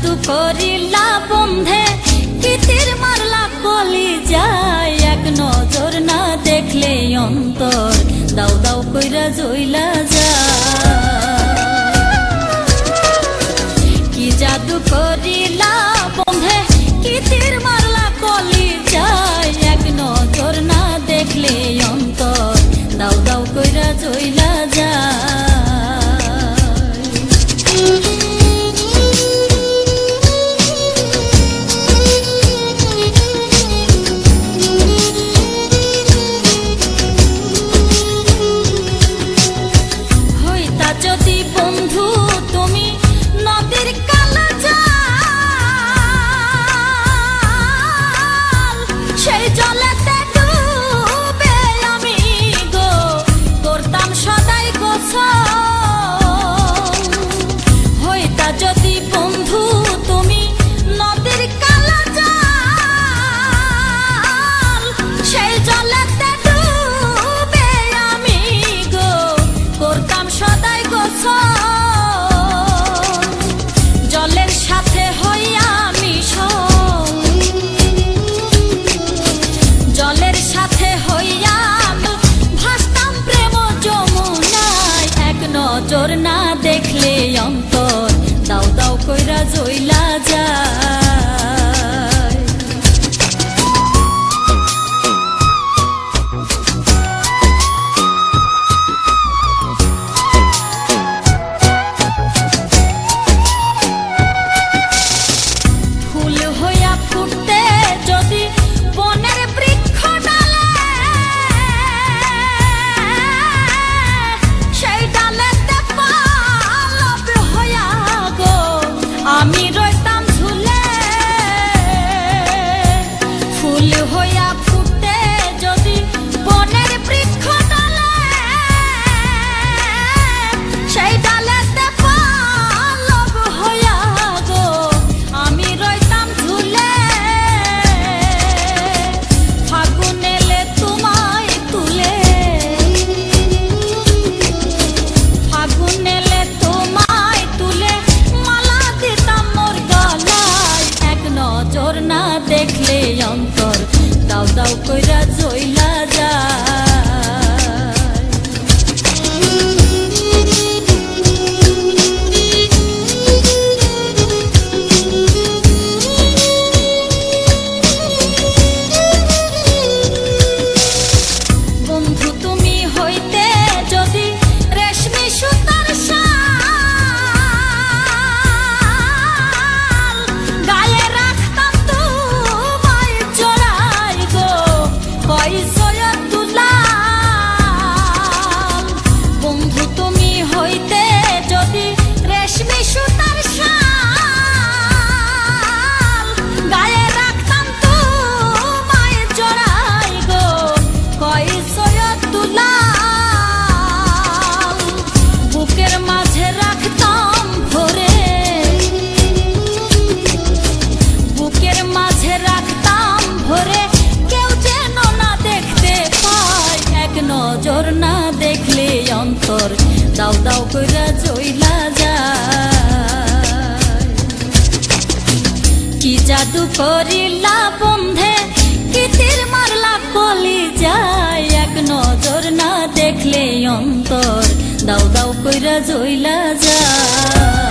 জাদু করিলা বন্ধে, কি তীর মারলা কলি যায়, এক নজর না দেখলে অন্তর দাও দাও কইরা জইলা যায়। কি জাদু করিলা বন্ধে, কি তীর মারলা কলি যায়, এক নজর না দেখলে অন্তর দাও দাও কইরা জইলা যায়। যদি বন্ধু তুমি নদীর কালো জল, সেই জলেতে ডুবে আমি গো করতাম সদাই গোসল। হইতা যদি বন্ধু তুমি নদীর কালো জল, সেই জলেতে ডুবে আমি গো করতাম সদাই। জলের সাথে হইয়া মিশন, জলের সাথে হইয়া ভাসতাম প্রেম যমুনায়, এক নজর না দেখলে অন্তর দাও দাও কইরা জইলা যায়। আমি রইতাম ঝুলে, ফুল হইয়া ফুটে যদি বনের বৃক্ষ ডালে, সেই ডালেতে পালব হইয়া গো আমি রইতাম ঝুলে। ফাগুন এলে তোমায় তুলে, ফাগুন এলে তোমায় তুলে নজর না দেখলে অন্তর দাও দাও কইরা জইলা যায়। বন্ধু তুমি হইতে যদি রেশমি সুতার বন্ধু তুমি হইতে যদি রেশমি সুতার শাল, গায়ে রাখতাম তোমায় জড়াই গো কয় সৈয়দ দুলাল। বুকের মাঝে রাখতাম ভরে, বুকের মাঝে রাখতাম ভরে, কেউ যেন না দেখতে পায়, এক নজর না দেখলে অন্তর দাও দাও কইরা জইলা যায়। কি জাদু করিলা বন্ধে, কি তীর মারলা কলি যায়, এক নজর না দেখলে অন্তর দাও দাও কইরা জইলা যায়।